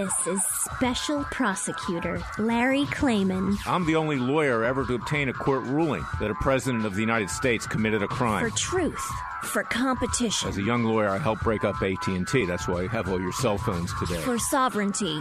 This is Special Prosecutor Larry Klayman. I'm the only lawyer ever to obtain a court ruling that a president of the United States committed a crime. For truth. For competition. As a young lawyer, I helped break up AT&T. That's why you have all your cell phones today. For sovereignty.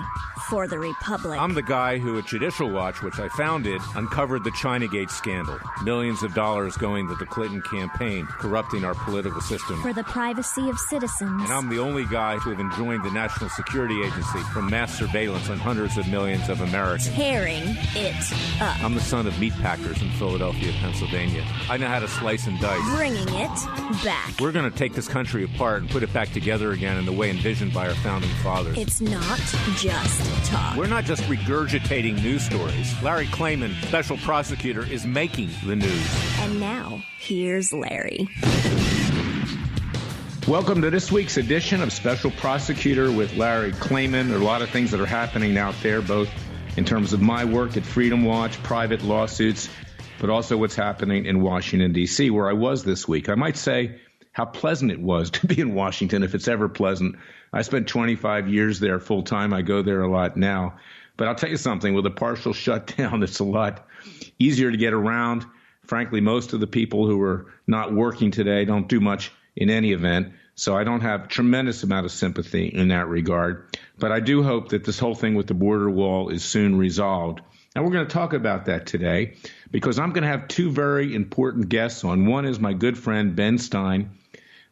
For the Republic. I'm the guy who, at Judicial Watch, which I founded, uncovered the Chinagate scandal. Millions of dollars going to the Clinton campaign, corrupting our political system. For the privacy of citizens. And I'm the only guy to have enjoined the National Security Agency from mass surveillance on hundreds of millions of Americans. Tearing it up. I'm the son of meat packers in Philadelphia, Pennsylvania. I know how to slice and dice. Bringing it back. We're going to take this country apart and put it back together again in the way envisioned by our founding fathers. It's not just talk. We're not just regurgitating news stories. Larry Klayman, special prosecutor, is making the news. And now, here's Larry. Welcome to this week's edition of Special Prosecutor with Larry Klayman. There are a lot of things that are happening out there, both in terms of my work at Freedom Watch, private lawsuits, but also what's happening in Washington, D.C., where I was this week. I might say how pleasant it was to be in Washington, if it's ever pleasant. I spent 25 years there full time. I go there a lot now. But I'll tell you something, with a partial shutdown, it's a lot easier to get around. Frankly, most of the people who are not working today don't do much in any event. So I don't have a tremendous amount of sympathy in that regard. But I do hope that this whole thing with the border wall is soon resolved. And we're going to talk about that today because I'm going to have two very important guests on. One is my good friend, Ben Stein,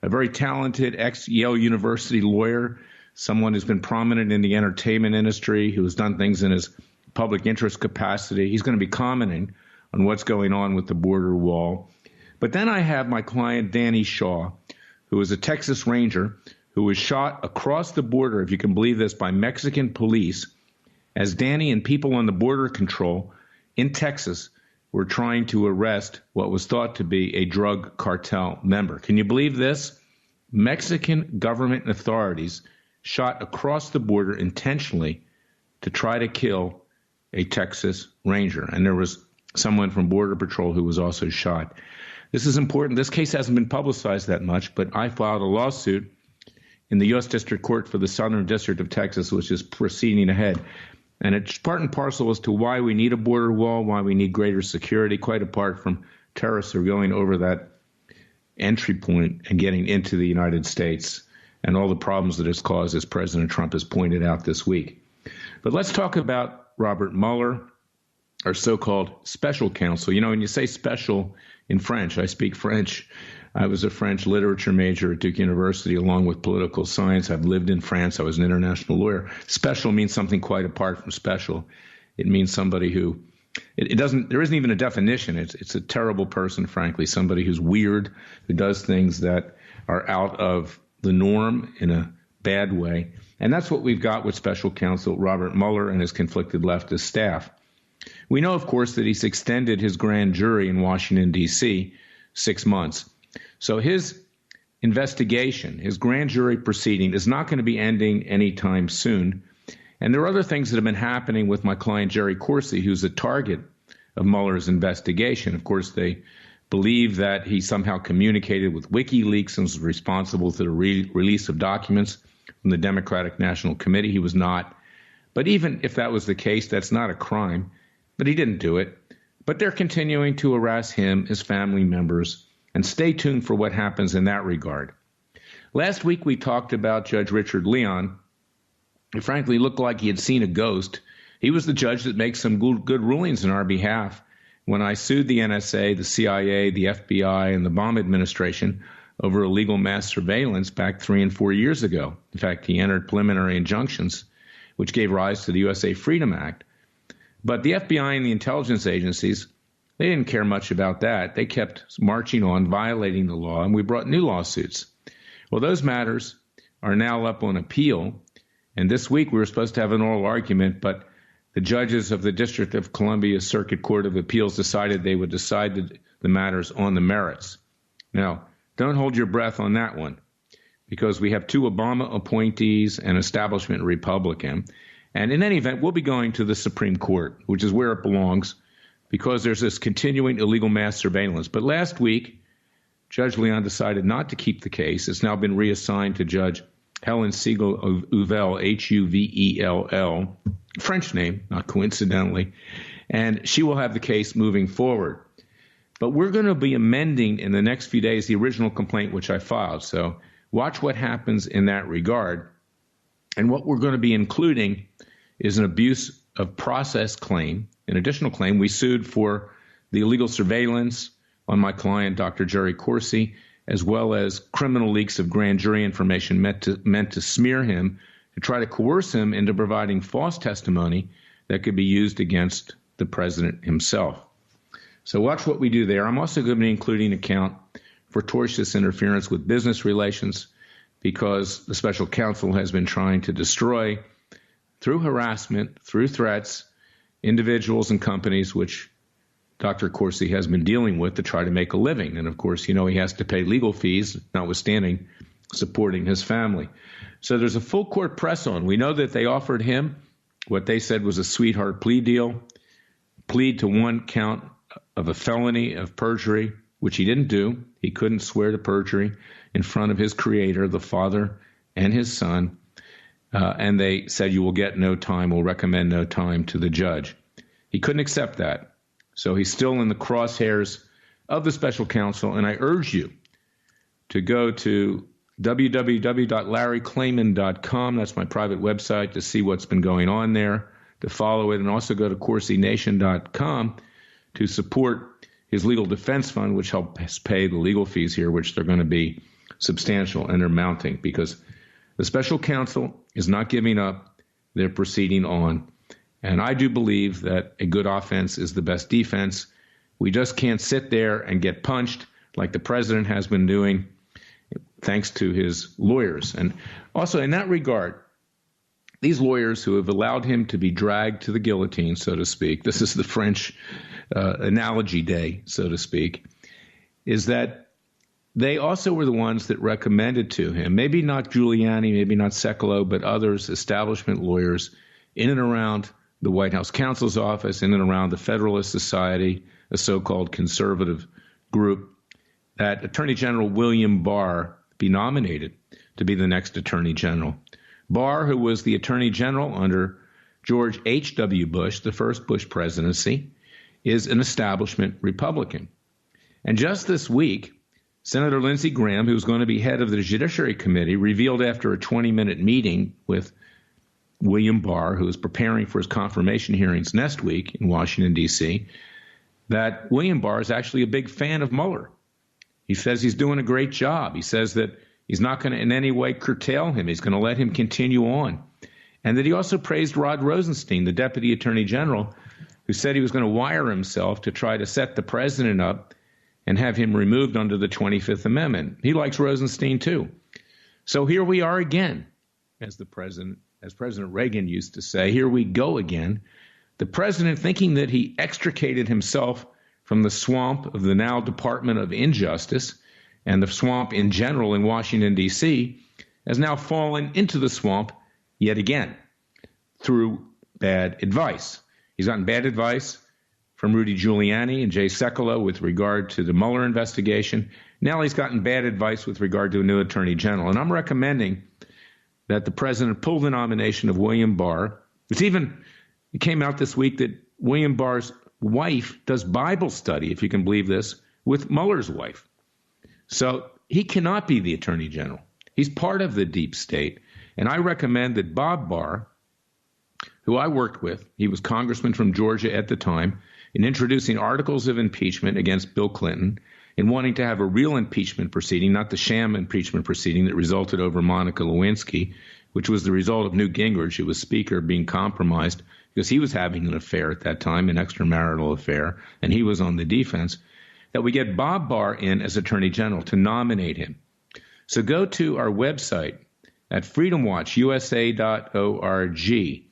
a very talented ex-Yale University lawyer, someone who's been prominent in the entertainment industry, who has done things in his public interest capacity. He's going to be commenting on what's going on with the border wall. But then I have my client, Danny Shaw, who is a Texas Ranger who was shot across the border, if you can believe this, by Mexican police as Danny and people on the border control in Texas were trying to arrest what was thought to be a drug cartel member. Can you believe this? Mexican government authorities shot across the border intentionally to try to kill a Texas Ranger. And there was someone from Border Patrol who was also shot. This is important. This case hasn't been publicized that much, but I filed a lawsuit in the U.S. District Court for the Southern District of Texas, which is proceeding ahead. And it's part and parcel as to why we need a border wall, why we need greater security, quite apart from terrorists who are going over that entry point and getting into the United States and all the problems that it's caused, as President Trump has pointed out this week. But let's talk about Robert Mueller, our so-called special counsel. You know, when you say special in French, I speak French. I was a French literature major at Duke University along with political science. I've lived in France. I was an international lawyer. Special means something quite apart from special. It means somebody who, there isn't even a definition. It's a terrible person, frankly, somebody who's weird, who does things that are out of the norm in a bad way. And that's what we've got with special counsel Robert Mueller and his conflicted leftist staff. We know, of course, that he's extended his grand jury in Washington, D.C., 6 months. So his investigation, his grand jury proceeding, is not going to be ending anytime soon. And there are other things that have been happening with my client, Jerry Corsi, who's a target of Mueller's investigation. Of course, they believe that he somehow communicated with WikiLeaks and was responsible for the release of documents from the Democratic National Committee. He was not. But even if that was the case, that's not a crime. But he didn't do it. But they're continuing to harass him, his family members, and stay tuned for what happens in that regard. Last week, we talked about Judge Richard Leon. He frankly looked like he had seen a ghost. He was the judge that makes some good rulings in our behalf. When I sued the NSA, the CIA, the FBI, and the Obama administration over illegal mass surveillance back 3 and 4 years ago. In fact, he entered preliminary injunctions, which gave rise to the USA Freedom Act. But the FBI and the intelligence agencies, they didn't care much about that. They kept marching on, violating the law, and we brought new lawsuits. Well, those matters are now up on appeal, and this week we were supposed to have an oral argument, but the judges of the District of Columbia Circuit Court of Appeals decided they would decide the matters on the merits. Now, don't hold your breath on that one, because we have 2 Obama appointees, an establishment Republican, and in any event, we'll be going to the Supreme Court, which is where it belongs, because there's this continuing illegal mass surveillance. But last week, Judge Leon decided not to keep the case. It's now been reassigned to Judge Helen Siegel-Uvel, H-U-V-E-L-L, French name, not coincidentally, and she will have the case moving forward. But we're going to be amending in the next few days the original complaint which I filed. So watch what happens in that regard. And what we're going to be including is an abuse of process claim, an additional claim. We sued for the illegal surveillance on my client, Dr. Jerry Corsi, as well as criminal leaks of grand jury information meant to smear him, to try to coerce him into providing false testimony that could be used against the president himself. So watch what we do there. I'm also going to be including an account for tortious interference with business relations, because the special counsel has been trying to destroy, through harassment, through threats, individuals and companies which Dr. Corsi has been dealing with to try to make a living. And of course, he has to pay legal fees, notwithstanding supporting his family. So there's a full court press on. We know that they offered him what they said was a sweetheart plea deal, plead to one count of a felony of perjury, which he didn't do. He couldn't swear to perjury in front of his creator, the Father, and his Son. And they said, you will get no time, will recommend no time to the judge. He couldn't accept that. So he's still in the crosshairs of the special counsel. And I urge you to go to www.larryclayman.com. That's my private website, to see what's been going on there, to follow it. And also go to CorsiNation.com to support his legal defense fund, which helps pay the legal fees here, which they're going to be substantial, and they're mounting, because the special counsel is not giving up. They're proceeding on. And I do believe that a good offense is the best defense. We just can't sit there and get punched like the president has been doing, thanks to his lawyers. And also in that regard, these lawyers who have allowed him to be dragged to the guillotine, so to speak, this is the French analogy day, so to speak, is that they also were the ones that recommended to him, maybe not Giuliani, maybe not Sekulow, but others, establishment lawyers in and around the White House counsel's office, in and around the Federalist Society, a so-called conservative group, that Attorney General William Barr be nominated to be the next Attorney General. Barr, who was the Attorney General under George H.W. Bush, the first Bush presidency, is an establishment Republican. And just this week, Senator Lindsey Graham, who's going to be head of the Judiciary Committee, revealed after a 20-minute meeting with William Barr, who is preparing for his confirmation hearings next week in Washington, D.C., that William Barr is actually a big fan of Mueller. He says he's doing a great job. He says that he's not going to in any way curtail him. He's going to let him continue on. And that he also praised Rod Rosenstein, the Deputy Attorney General, who said he was going to wire himself to try to set the president up and have him removed under the 25th Amendment. He likes Rosenstein, too. So here we are again, as President Reagan used to say, here we go again. The president, thinking that he extricated himself from the swamp of the now Department of Injustice and the swamp in general in Washington, D.C., has now fallen into the swamp yet again through bad advice. He's gotten bad advice from Rudy Giuliani and Jay Sekulow with regard to the Mueller investigation. Now he's gotten bad advice with regard to a new attorney general. And I'm recommending that the president pull the nomination of William Barr. It came out this week that William Barr's wife does Bible study, if you can believe this, with Mueller's wife. So he cannot be the attorney general. He's part of the deep state. And I recommend that Bob Barr, who I worked with, he was congressman from Georgia at the time, in introducing articles of impeachment against Bill Clinton, in wanting to have a real impeachment proceeding, not the sham impeachment proceeding that resulted over Monica Lewinsky, which was the result of Newt Gingrich, who was speaker, being compromised because he was having an affair at that time, an extramarital affair, and he was on the defense, that we get Bob Barr in as Attorney General to nominate him. So go to our website at freedomwatchusa.org.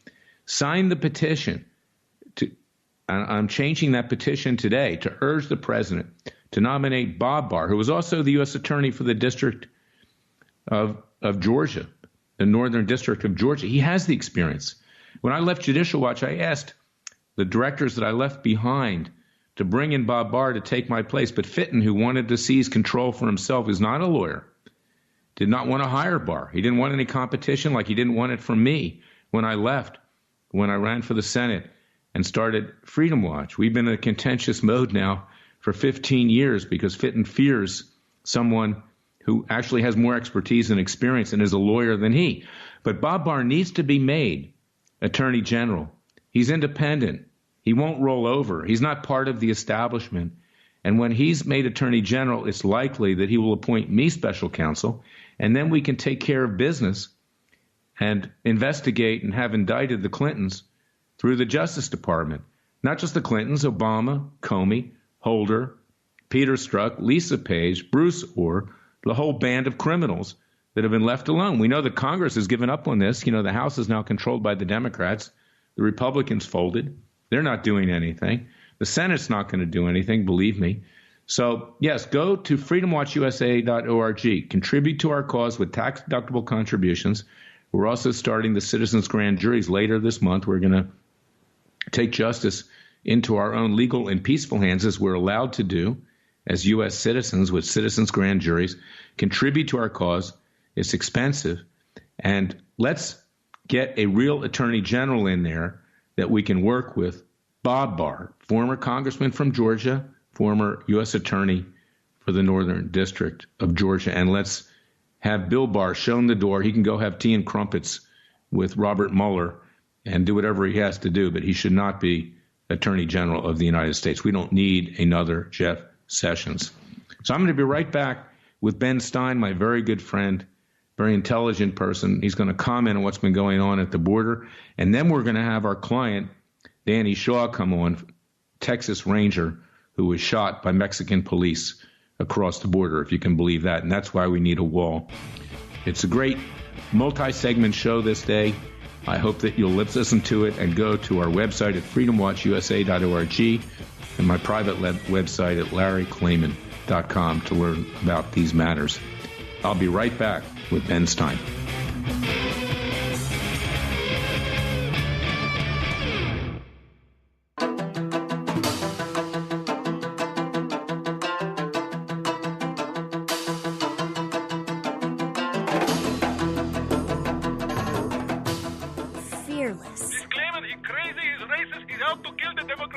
Sign the petition. I'm changing that petition today to urge the president to nominate Bob Barr, who was also the U.S. Attorney for the District of Georgia, the Northern District of Georgia. He has the experience. When I left Judicial Watch, I asked the directors that I left behind to bring in Bob Barr to take my place. But Fitton, who wanted to seize control for himself, is not a lawyer, did not want to hire Barr. He didn't want any competition like he didn't want it from me when I left, when I ran for the Senate and started Freedom Watch. We've been in a contentious mode now for 15 years because Fitton fears someone who actually has more expertise and experience and is a lawyer than he. But Bob Barr needs to be made Attorney General. He's independent. He won't roll over. He's not part of the establishment. And when he's made Attorney General, it's likely that he will appoint me special counsel, and then we can take care of business and investigate and have indicted the Clintons through the Justice Department. Not just the Clintons, Obama, Comey, Holder, Peter Strzok, Lisa Page, Bruce Orr, the whole band of criminals that have been left alone. We know that Congress has given up on this. You know, the House is now controlled by the Democrats. The Republicans folded. They're not doing anything. The Senate's not going to do anything, believe me. So, yes, go to freedomwatchusa.org. Contribute to our cause with tax-deductible contributions. We're also starting the citizens' grand juries later this month. We're going to take justice into our own legal and peaceful hands, as we're allowed to do as U.S. citizens with citizens' grand juries. Contribute to our cause. It's expensive. And let's get a real attorney general in there that we can work with. Bob Barr, former congressman from Georgia, former U.S. attorney for the Northern District of Georgia. And let's have Bill Barr shown the door. He can go have tea and crumpets with Robert Mueller and do whatever he has to do, but he should not be Attorney General of the United States. We don't need another Jeff Sessions. So I'm going to be right back with Ben Stein, my very good friend, very intelligent person. He's going to comment on what's been going on at the border. And then we're going to have our client, Danny Shaw, come on, Texas Ranger, who was shot by Mexican police across the border, if you can believe that. And that's why we need a wall. It's a great multi-segment show this day. I hope that you'll listen to it and go to our website at freedomwatchusa.org and my private website at larryclayman.com to learn about these matters. I'll be right back with Ben Stein.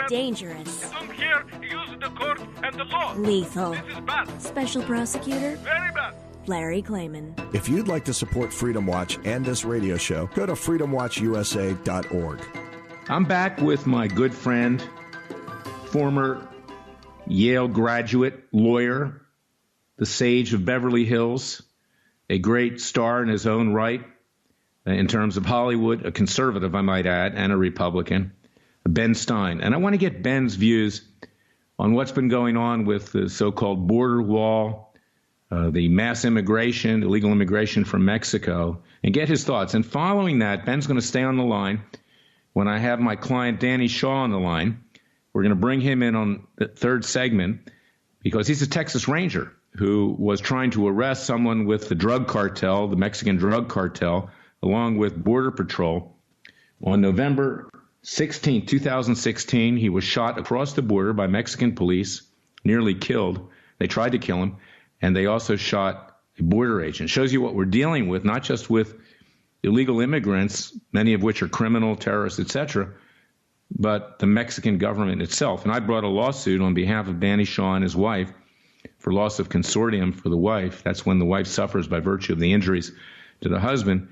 Dangerous. I don't care. He uses the court and the law. Lethal. This is bad. Special prosecutor Very bad. Larry Klayman. If you'd like to support Freedom Watch and this radio show, go to freedomwatchusa.org. I'm back with my good friend, former Yale graduate, lawyer, the sage of Beverly Hills, a great star in his own right in terms of Hollywood, a conservative, I might add, and a Republican. Ben Stein. And I want to get Ben's views on what's been going on with the so-called border wall, the mass immigration, illegal immigration from Mexico, and get his thoughts. And following that, Ben's going to stay on the line. When I have my client Danny Shaw on the line, we're going to bring him in on the third segment because he's a Texas Ranger who was trying to arrest someone with the drug cartel, the Mexican drug cartel, along with Border Patrol. On November 16, 2016, he was shot across the border by Mexican police, nearly killed. They tried to kill him, and they also shot a border agent. Shows you what we're dealing with, not just with illegal immigrants, many of which are criminal, terrorists, etc., but the Mexican government itself. And I brought a lawsuit on behalf of Danny Shaw and his wife for loss of consortium for the wife. That's when the wife suffers by virtue of the injuries to the husband.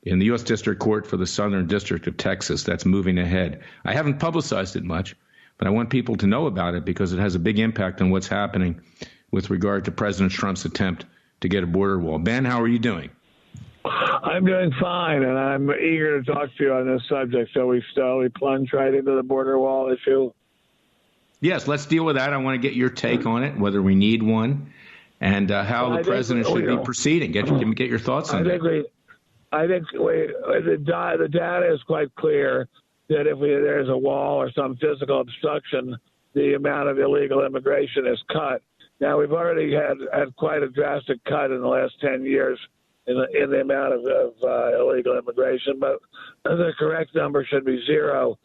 In the U.S. District Court for the Southern District of Texas. That's moving ahead. I haven't publicized it much, but I want people to know about it because it has a big impact on what's happening with regard to President Trump's attempt to get a border wall. Ben, how are you doing? I'm doing fine, and I'm eager to talk to you on this subject. So we plunge right into the border wall issue? Yes, let's deal with that. I want to get your take on it, whether we need one, and how the president should be proceeding. Get your thoughts on that. I think the data is quite clear that if there's a wall or some physical obstruction, the amount of illegal immigration is cut. Now, we've already had quite a drastic cut in the last 10 years in the amount of illegal immigration, but the correct number should be zero.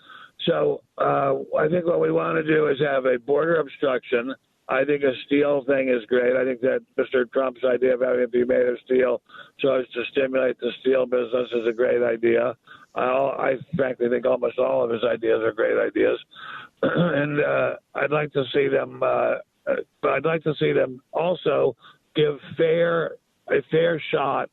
So I think what we want to do is have a border obstruction, I think a steel thing is great. I think that Mr. Trump's idea of having it be made of steel so as to stimulate the steel business is a great idea. I frankly think almost all of his ideas are great ideas, and I'd like to see them. But I'd like to see them also give a fair shot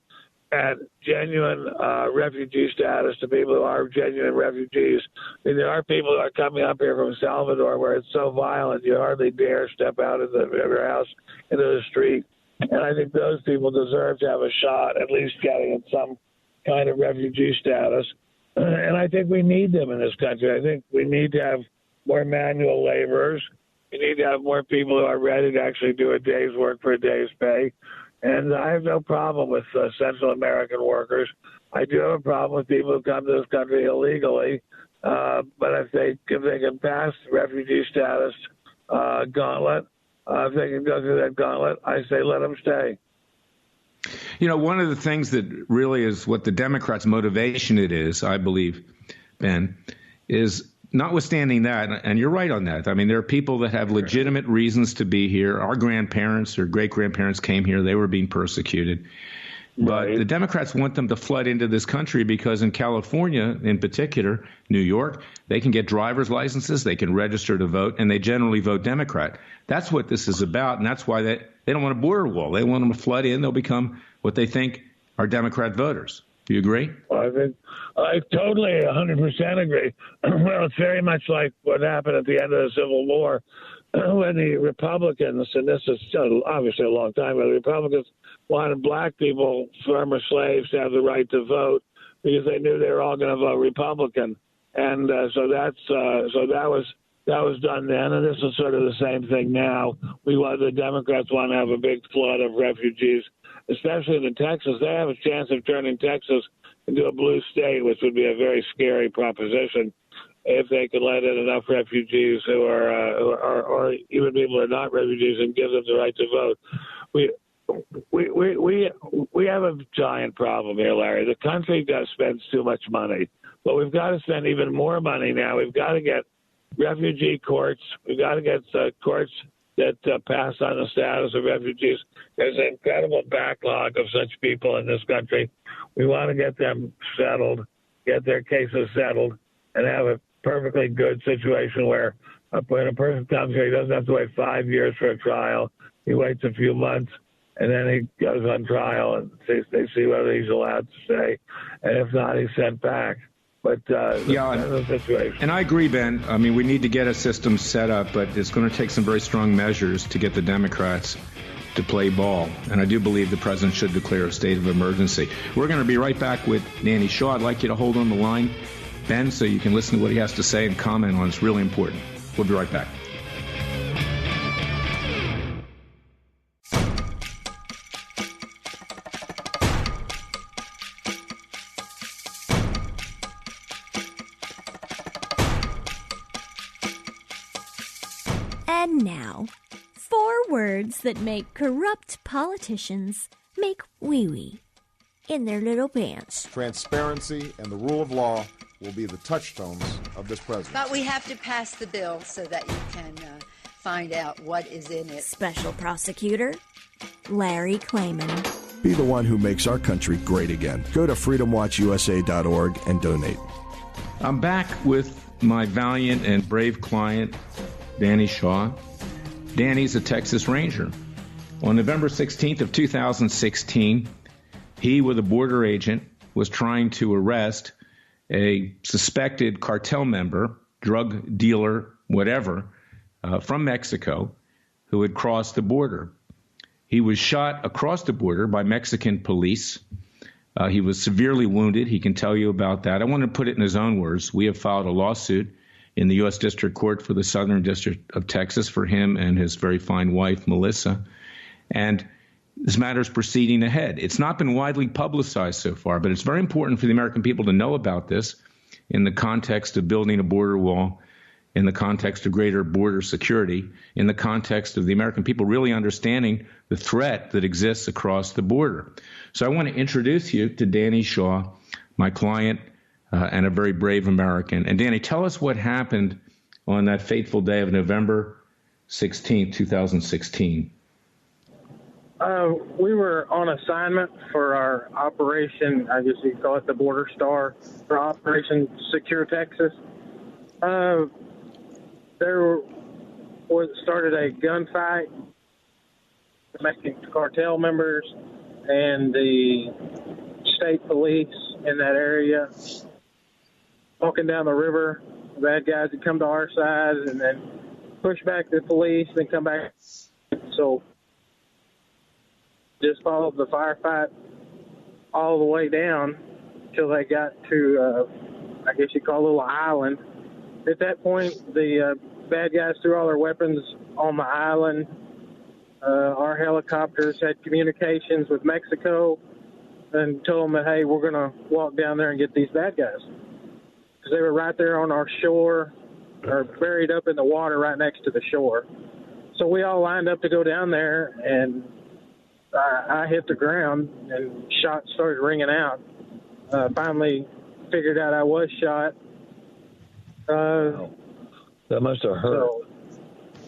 at genuine refugee status to people who are genuine refugees. I mean, there are people who are coming up here from Salvador where it's so violent you hardly dare step out of your house into the street. And I think those people deserve to have a shot at least getting some kind of refugee status. And I think we need them in this country. I think we need to have more manual laborers. We need to have more people who are ready to actually do a day's work for a day's pay. And I have no problem with Central American workers. I do have a problem with people who come to this country illegally. But if they can pass refugee status gauntlet, if they can go through that gauntlet, I say let them stay. You know, one of the things that really is what the Democrats' motivation it is, I believe, Ben, is notwithstanding that, and you're right on that. I mean, there are people that have legitimate reasons to be here. Our grandparents or great-grandparents came here. They were being persecuted. But the Democrats want them to flood into this country because in California, in particular, New York, they can get driver's licenses, they can register to vote, and they generally vote Democrat. That's what this is about, and that's why they don't want a border wall. They want them to flood in. They'll become what they think are Democrat voters. Do you agree? Well, I totally 100% agree. Well, it's very much like what happened at the end of the Civil War when the Republicans, and this is obviously a long time ago, the Republicans wanted black people, former slaves, to have the right to vote because they knew they were all going to vote Republican, and so that was done then, and this is sort of the same thing now. The Democrats want to have a big flood of refugees, especially in Texas. They have a chance of turning Texas into a blue state, which would be a very scary proposition if they could let in enough refugees who are or even people who are not refugees and give them the right to vote. We have a giant problem here, Larry. The country spends too much money, but we've got to spend even more money now. We've got to get refugee courts. We've got to get courts that pass on the status of refugees. There's an incredible backlog of such people in this country. We want to get them settled, get their cases settled, and have a perfectly good situation where when a person comes here, he doesn't have to wait 5 years for a trial. He waits a few months, and then he goes on trial, and they see whether he's allowed to stay. And if not, he's sent back. But that's the situation. And I agree, Ben. I mean, we need to get a system set up, but it's going to take some very strong measures to get the Democrats to play ball. And I do believe the president should declare a state of emergency. We're going to be right back with Danny Shaw. I'd like you to hold on the line, Ben, so you can listen to what he has to say and comment on it. It's really important. We'll be right back. And now, 4 words that make corrupt politicians make wee-wee in their little pants. Transparency and the rule of law will be the touchstones of this presidency. But we have to pass the bill so that you can find out what is in it. Special Prosecutor Larry Klayman. Be the one who makes our country great again. Go to freedomwatchusa.org and donate. I'm back with my valiant and brave client, Danny Shaw. Danny's a Texas Ranger. On November 16th of 2016, he, with a border agent, was trying to arrest a suspected cartel member, drug dealer, whatever, from Mexico, who had crossed the border. He was shot across the border by Mexican police. He was severely wounded. He can tell you about that. I want to put it in his own words. We have filed a lawsuit in the U.S. District Court for the Southern District of Texas for him and his very fine wife, Melissa. And this matter is proceeding ahead. It's not been widely publicized so far, but it's very important for the American people to know about this in the context of building a border wall, in the context of greater border security, in the context of the American people really understanding the threat that exists across the border. So I want to introduce you to Danny Shaw, my client, and a very brave American. And Danny, tell us what happened on that fateful day of November 16th, 2016? We were on assignment for our operation, I guess you could call it the Border Star, for Operation Secure Texas. There started a gunfight, Mexican cartel members and the state police in that area. Walking down the river, the bad guys would come to our side and then push back the police, then come back. So just followed the firefight all the way down until they got to, I guess you call it a little island. At that point, the bad guys threw all their weapons on the island. Our helicopters had communications with Mexico and told them that, hey, we're going to walk down there and get these bad guys. Because they were right there on our shore, or buried up in the water right next to the shore. So we all lined up to go down there, and I hit the ground, and shots started ringing out. Finally figured out I was shot. That must have hurt. So,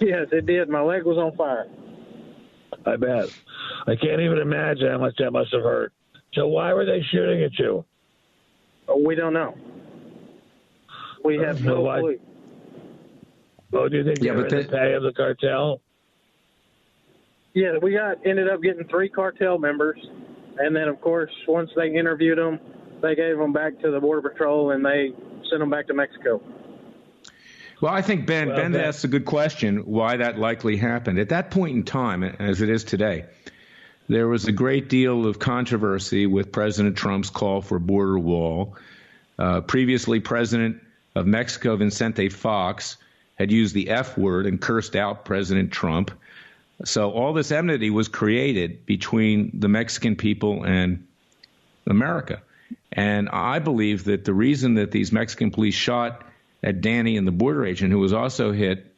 yes, it did. My leg was on fire. I bet. I can't even imagine how much that must have hurt. So why were they shooting at you? We don't know. We have no clue. Well, do you think they were in the pay of the cartel? Yeah, we ended up getting 3 cartel members. And then, of course, once they interviewed them, they gave them back to the Border Patrol, and they sent them back to Mexico. Well, I think Ben asked a good question, why that likely happened. At that point in time, as it is today, there was a great deal of controversy with President Trump's call for a border wall. Previously, President of Mexico, Vicente Fox, had used the F word and cursed out President Trump. So all this enmity was created between the Mexican people and America. And I believe that the reason that these Mexican police shot at Danny and the border agent, who was also hit,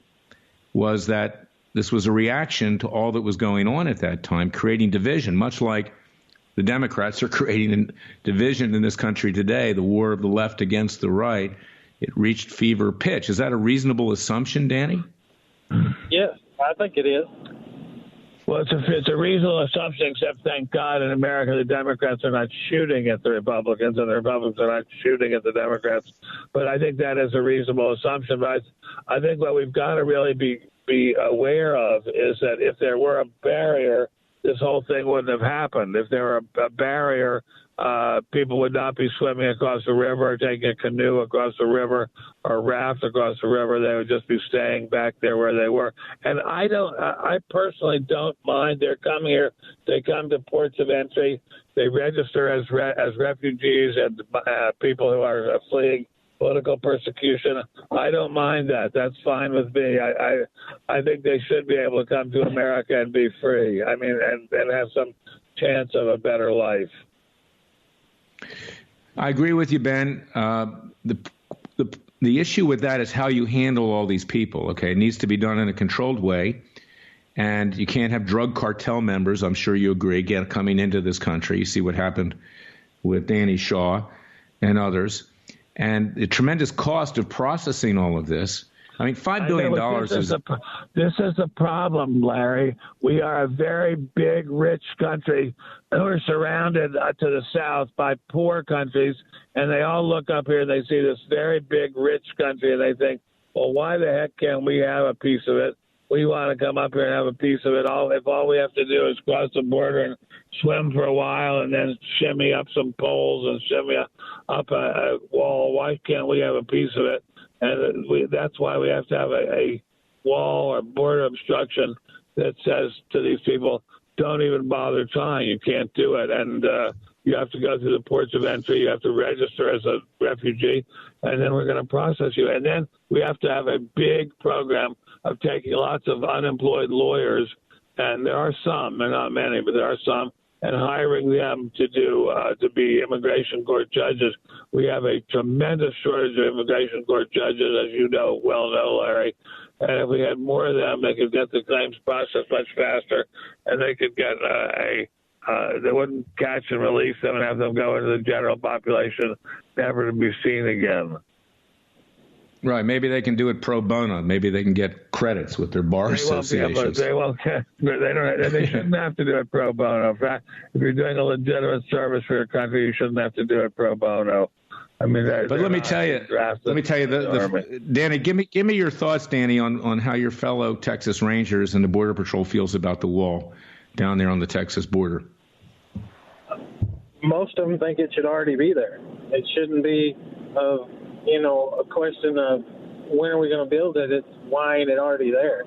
was that this was a reaction to all that was going on at that time, creating division, much like the Democrats are creating division in this country today, the war of the left against the right. It reached fever pitch. Is that a reasonable assumption, Danny? Yes, I think it is. Well, it's a reasonable assumption, except thank God in America the Democrats are not shooting at the Republicans and the Republicans are not shooting at the Democrats. But I think that is a reasonable assumption. But I think what we've got to really be aware of is that if there were a barrier, this whole thing wouldn't have happened. If there were a barrier, people would not be swimming across the river or taking a canoe across the river or a raft across the river. They would just be staying back there where they were. And I personally don't mind. They're coming here. They come to ports of entry. They register as refugees and people who are fleeing political persecution. I don't mind that. That's fine with me. I think they should be able to come to America and be free. I mean, and have some chance of a better life. I agree with you, Ben. The issue with that is how you handle all these people. Okay, it needs to be done in a controlled way, and you can't have drug cartel members. I'm sure you agree. Coming into this country, you see what happened with Danny Shaw and others, and the tremendous cost of processing all of this. I mean, $5 billion This is a problem, Larry. We are a very big, rich country. We're surrounded to the south by poor countries, and they all look up here and they see this very big, rich country, and they think, well, why the heck can't we have a piece of it? We want to come up here and have a piece of it. If all we have to do is cross the border and swim for a while and then shimmy up some poles and shimmy up a wall, why can't we have a piece of it? And that's why we have to have a wall or border obstruction that says to these people, don't even bother trying. You can't do it. And you have to go through the ports of entry. You have to register as a refugee, and then we're going to process you. And then we have to have a big program of taking lots of unemployed lawyers, and there are some, they're not many, but there are some, and hiring them to be immigration court judges. We have a tremendous shortage of immigration court judges, as you well know, Larry. And if we had more of them, they could get the claims processed much faster, and they could get they wouldn't catch and release them and have them go into the general population, never to be seen again. Right. Maybe they can do it pro bono. Maybe they can get credits with their bar associations. They won't. They shouldn't have to do it pro bono. In fact, if you're doing a legitimate service for your country, you shouldn't have to do it pro bono. I mean, but let me tell you, Danny, give me your thoughts, Danny, on how your fellow Texas Rangers and the Border Patrol feels about the wall down there on the Texas border. Most of them think it should already be there. It shouldn't be a question of when are we going to build it. It's why ain't it already there?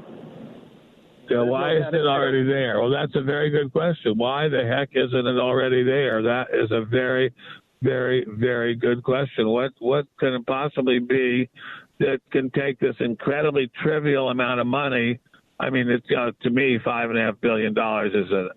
So why isn't it already there? Well, that's a very good question. Why the heck isn't it already there? That is a very, very, very good question. What can it possibly be that can take this incredibly trivial amount of money? I mean, it's to me, $5.5 billion is an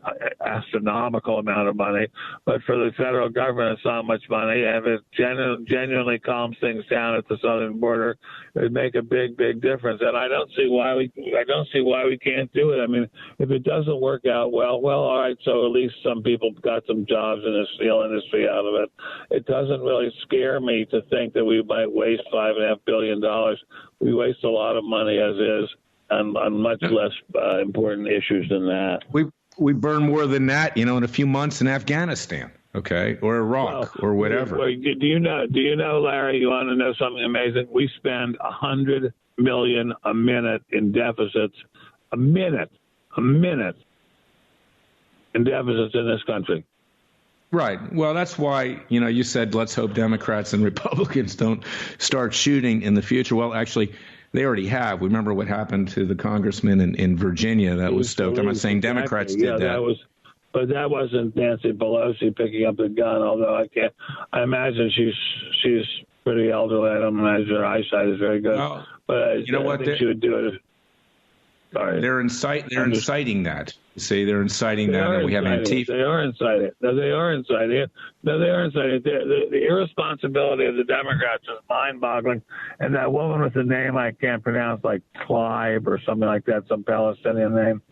astronomical amount of money, but for the federal government, it's not much money. And if it genuinely calms things down at the southern border, it would make a big, big difference. And I don't see why we can't do it. I mean, if it doesn't work out well, all right. So at least some people got some jobs in the steel industry out of it. It doesn't really scare me to think that we might waste $5.5 billion. We waste a lot of money as is. On much less important issues than that. We burn more than that, in a few months in Afghanistan, okay, or Iraq, or whatever. Do you know, Larry? You want to know something amazing? We spend $100 million a minute in deficits, a minute in deficits in this country. Right. Well, that's why, you said let's hope Democrats and Republicans don't start shooting in the future. Well, actually, they already have. We remember what happened to the congressman in Virginia that was stoked. I'm not saying Democrats did that. But that wasn't Nancy Pelosi picking up the gun, although I imagine she's pretty elderly. I don't imagine her eyesight is very good. Well, but I what? think she would do it. Sorry. They're inciting that. See, they're inciting that, and we have Antifa. They are inciting it. They are inciting it. The irresponsibility of the Democrats is mind-boggling. And that woman with the name I can't pronounce, like Clive or something like that, some Palestinian name,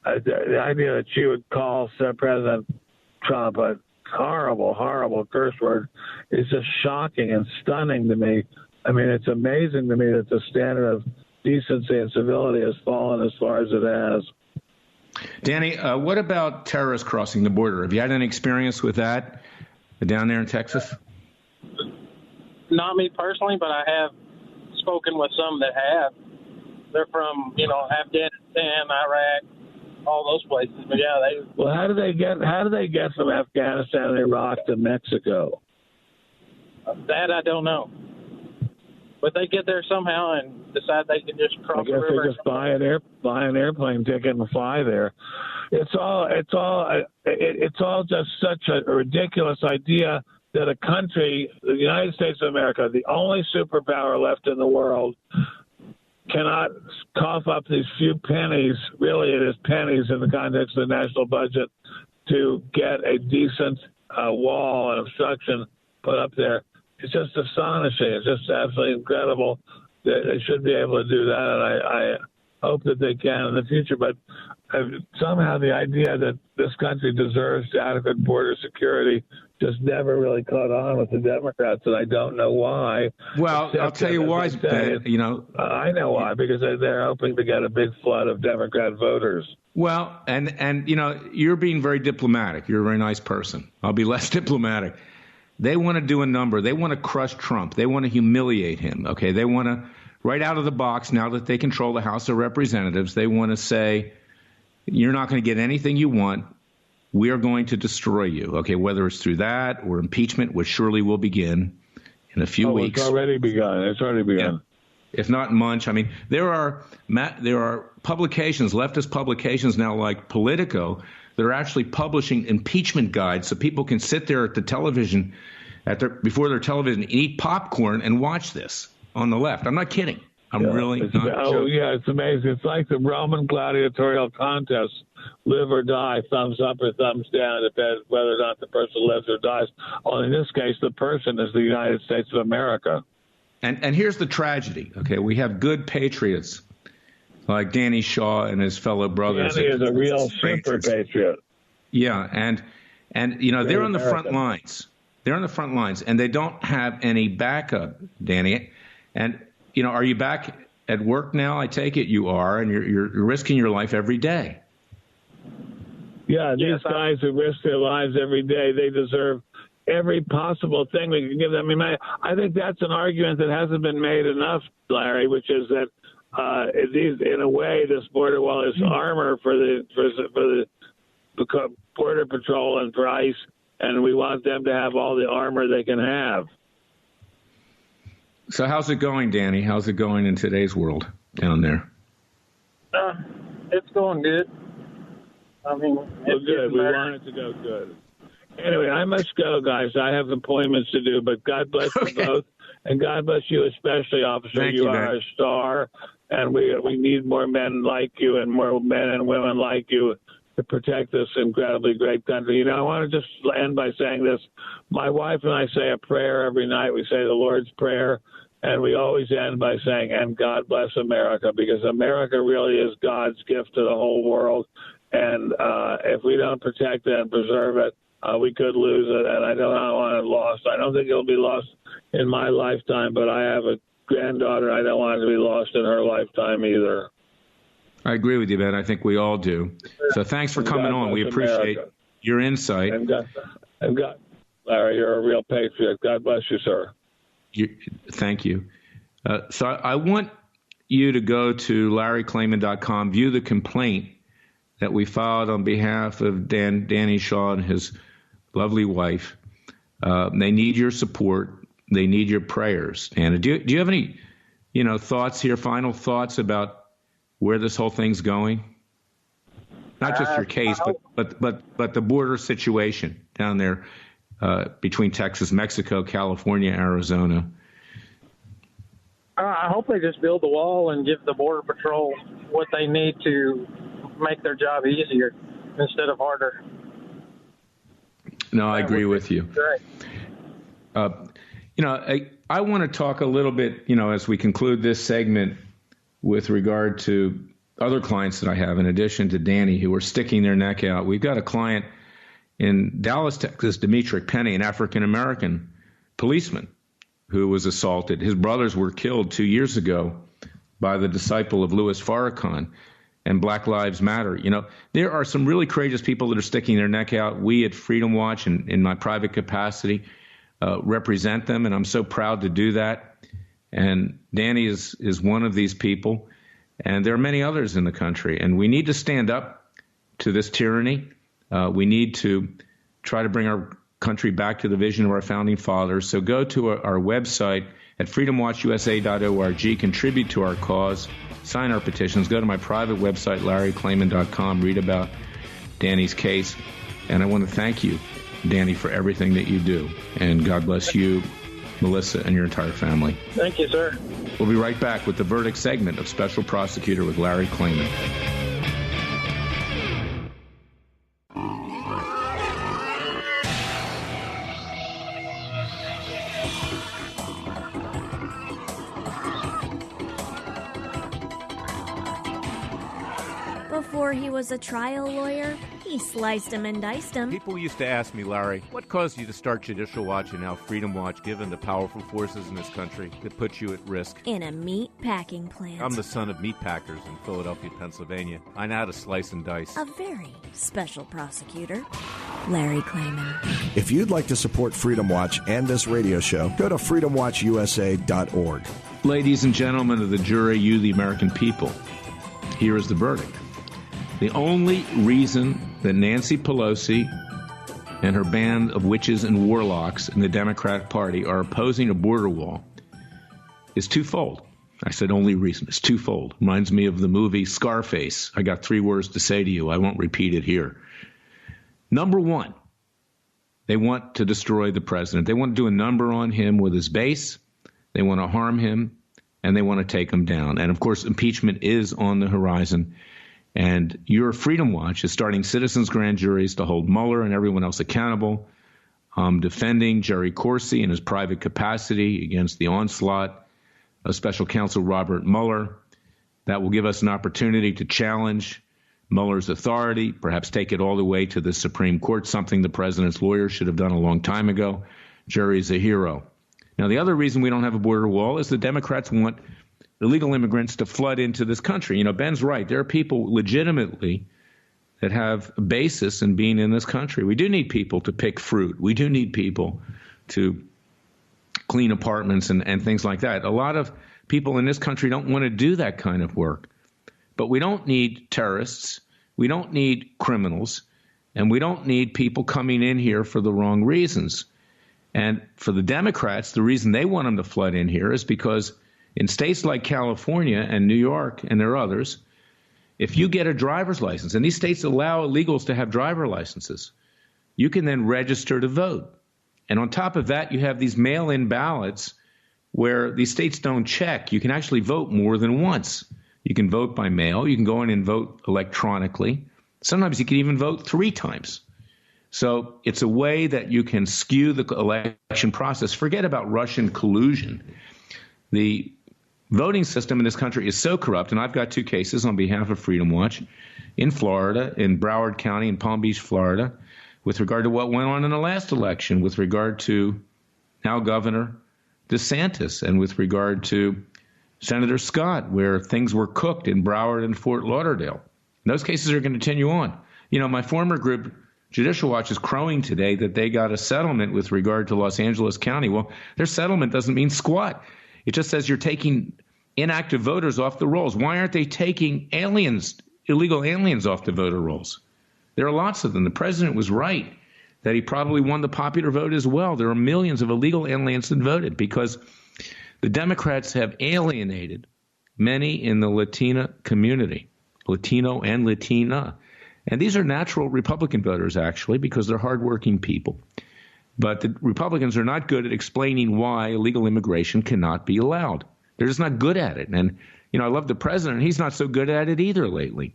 the idea that she would call President Trump a horrible, horrible curse word is just shocking and stunning to me. I mean, it's amazing to me that the standard of decency and civility has fallen as far as it has. Danny, what about terrorists crossing the border? Have you had any experience with that down there in Texas? Not me personally, but I have spoken with some that have. They're from, Afghanistan, Iraq, all those places. But yeah, Well, how do they get from Afghanistan and Iraq to Mexico? That I don't know. But they get there somehow and decide they can just cross the river. They just buy an airplane ticket and fly there. It's all just such a ridiculous idea that a country, the United States of America, the only superpower left in the world, cannot cough up these few pennies. Really, it is pennies in the context of the national budget to get a decent wall and obstruction put up there. It's just astonishing. It's just absolutely incredible that they should be able to do that, and I hope that they can in the future. But somehow the idea that this country deserves adequate border security just never really caught on with the Democrats, and I don't know why. Well, I'll tell you why, Ben. I know why, because they're hoping to get a big flood of Democrat voters. Well, and you're being very diplomatic. You're a very nice person. I'll be less diplomatic. They want to do a number. They want to crush Trump. They want to humiliate him. Okay, they want to, right out of the box, now that they control the House of Representatives, they want to say, you're not going to get anything you want. We are going to destroy you. Okay, whether it's through that or impeachment, which surely will begin in a few weeks. It's already begun. Yeah. If not much. I mean, there are publications, leftist publications now like Politico, that are actually publishing impeachment guides so people can sit there at the television, before their television, eat popcorn and watch this on the left. I'm not kidding. I'm really not joking. Oh, yeah, it's amazing. It's like the Roman gladiatorial contest, live or die, thumbs up or thumbs down, depends whether or not the person lives or dies. Well, in this case, the person is the United States of America. And here's the tragedy, okay? We have good patriots like Danny Shaw and his fellow brothers. Danny is a real super patriot. Yeah, and they're on the front lines. They're on the front lines, and they don't have any backup, Danny. And, are you back at work now? I take it you are, and you're risking your life every day. Yeah, these guys who risk their lives every day, they deserve every possible thing we can give them. I think that's an argument that hasn't been made enough, Larry, which is that in a way, this border wall is armor for the Border Patrol and for ICE, and we want them to have all the armor they can have. So how's it going, Danny? How's it going in today's world down there? It's going good. It's good. We want it to go good. Anyway, I must go, guys. I have appointments to do, but God bless you both, and God bless you especially, officer. Thank you you, are man. a star, and we need more men like you and more men and women like you to protect this incredibly great country. I want to just end by saying this. My wife and I say a prayer every night. We say the Lord's Prayer, and we always end by saying, and God bless America, because America really is God's gift to the whole world. And if we don't protect it and preserve it, we could lose it, and I don't want it lost. I don't think it'll be lost in my lifetime, but I have a granddaughter. I don't want it to be lost in her lifetime either. I agree with you, Ben. I think we all do. So thanks for coming on. We appreciate your insight. And God, Larry, you're a real patriot. God bless you, sir. Thank you. So I want you to go to LarryKlayman.com, view the complaint that we filed on behalf of Danny Shaw and his lovely wife. They need your support. They need your prayers. And do you have any, thoughts here, final thoughts about where this whole thing's going? Not just your case, but the border situation down there between Texas, Mexico, California, Arizona. I hope they just build the wall and give the Border Patrol what they need to make their job easier instead of harder. No, I agree with you. Great. I want to talk a little bit, as we conclude this segment with regard to other clients that I have, in addition to Danny, who are sticking their neck out. We've got a client in Dallas, Texas, Demetric Penny, an African-American policeman who was assaulted. His brothers were killed 2 years ago by the disciple of Louis Farrakhan. And Black Lives Matter. There are some really courageous people that are sticking their neck out. We at Freedom Watch, and in my private capacity, represent them, and I'm so proud to do that. And Danny is one of these people, and there are many others in the country. And we need to stand up to this tyranny. We need to try to bring our country back to the vision of our founding fathers. So go to our website at freedomwatchusa.org, contribute to our cause. Sign our petitions. Go to my private website, LarryKlayman.com. Read about Danny's case. And I want to thank you, Danny, for everything that you do. And God bless you, Melissa, and your entire family. Thank you, sir. We'll be right back with the verdict segment of Special Prosecutor with Larry Klayman. Before he was a trial lawyer, he sliced him and diced him. People used to ask me, Larry, what caused you to start Judicial Watch and now Freedom Watch, given the powerful forces in this country that put you at risk? In a meat packing plant. I'm the son of meat packers in Philadelphia, Pennsylvania. I know how to slice and dice. A very special prosecutor, Larry Klayman. If you'd like to support Freedom Watch and this radio show, go to freedomwatchusa.org. Ladies and gentlemen of the jury, you, the American people, here is the verdict. The only reason that Nancy Pelosi and her band of witches and warlocks in the Democratic Party are opposing a border wall is twofold. I said only reason. It's twofold. Reminds me of the movie Scarface. I got 3 words to say to you. I won't repeat it here. Number one, they want to destroy the president. They want to do a number on him with his base. They want to harm him, and they want to take him down. And, of course, impeachment is on the horizon. And your Freedom Watch is starting citizens' grand juries to hold Mueller and everyone else accountable, defending Jerry Corsi in his private capacity against the onslaught of Special Counsel Robert Mueller. That will give us an opportunity to challenge Mueller's authority, perhaps take it all the way to the Supreme Court, something the president's lawyers should have done a long time ago. Jerry's a hero. Now, the other reason we don't have a border wall is the Democrats want illegal immigrants to flood into this country. Ben's right. There are people legitimately that have a basis in being in this country. We do need people to pick fruit. We do need people to clean apartments and things like that. A lot of people in this country don't want to do that kind of work. But we don't need terrorists. We don't need criminals. And we don't need people coming in here for the wrong reasons. And for the Democrats, the reason they want them to flood in here is because in states like California and New York, and there are others, if you get a driver's license, and these states allow illegals to have driver licenses, you can then register to vote. And on top of that, you have these mail-in ballots where these states don't check. You can actually vote more than once. You can vote by mail. You can go in and vote electronically. Sometimes you can even vote 3 times. So it's a way that you can skew the election process. Forget about Russian collusion. The voting system in this country is so corrupt, and I've got 2 cases on behalf of Freedom Watch in Florida, in Broward County, in Palm Beach, Florida, with regard to what went on in the last election, with regard to now Governor DeSantis, and with regard to Senator Scott, where things were cooked in Broward and Fort Lauderdale. And those cases are going to continue on. My former group, Judicial Watch, is crowing today that they got a settlement with regard to Los Angeles County. Well, their settlement doesn't mean squat. It just says you're taking inactive voters off the rolls. Why aren't they taking illegal aliens off the voter rolls? There are lots of them. The president was right that he probably won the popular vote as well. There are millions of illegal aliens that voted because the Democrats have alienated many in the Latina community, Latino and Latina. And these are natural Republican voters, actually, because they're hardworking people. But the Republicans are not good at explaining why illegal immigration cannot be allowed. They're just not good at it. And, I love the president. He's not so good at it either lately.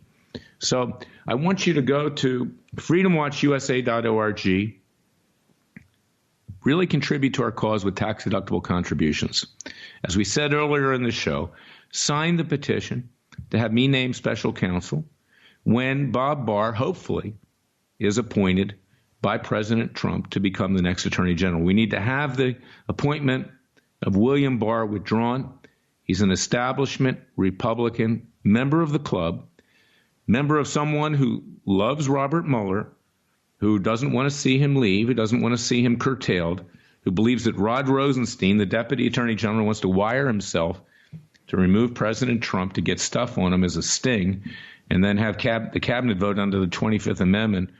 So I want you to go to freedomwatchusa.org, really contribute to our cause with tax-deductible contributions. As we said earlier in the show, sign the petition to have me named special counsel when Bob Barr, hopefully, is appointed by President Trump to become the next Attorney General. We need to have the appointment of William Barr withdrawn. He's an establishment Republican, member of the club, member of someone who loves Robert Mueller, who doesn't want to see him leave, who doesn't want to see him curtailed, who believes that Rod Rosenstein, the Deputy Attorney General, wants to wire himself to remove President Trump to get stuff on him as a sting, and then have the cabinet vote under the 25th Amendment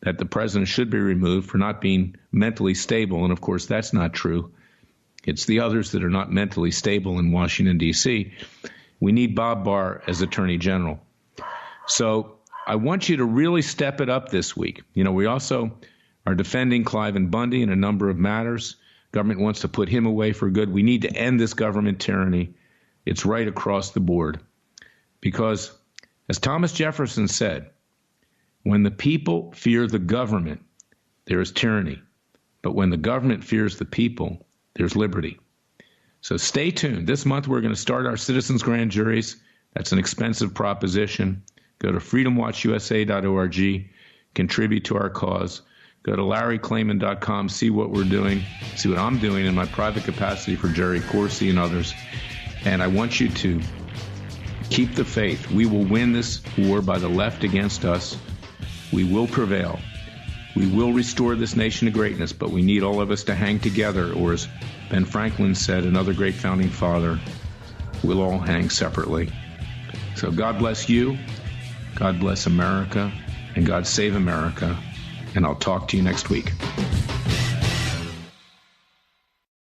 that the president should be removed for not being mentally stable. And, of course, that's not true. It's the others that are not mentally stable in Washington, D.C. We need Bob Barr as Attorney General. So I want you to really step it up this week. We also are defending Cliven Bundy in a number of matters. Government wants to put him away for good. We need to end this government tyranny. It's right across the board. Because, as Thomas Jefferson said, when the people fear the government, there is tyranny. But when the government fears the people, there's liberty. So stay tuned. This month we're going to start our citizens' grand juries. That's an expensive proposition. Go to freedomwatchusa.org, contribute to our cause. Go to larryclayman.com, see what we're doing, see what I'm doing in my private capacity for Jerry Corsi and others. And I want you to keep the faith. We will win this war by the left against us. We will prevail. We will restore this nation to greatness, but we need all of us to hang together, or as Ben Franklin said, another great founding father, we'll all hang separately. So God bless you, God bless America, and God save America, and I'll talk to you next week.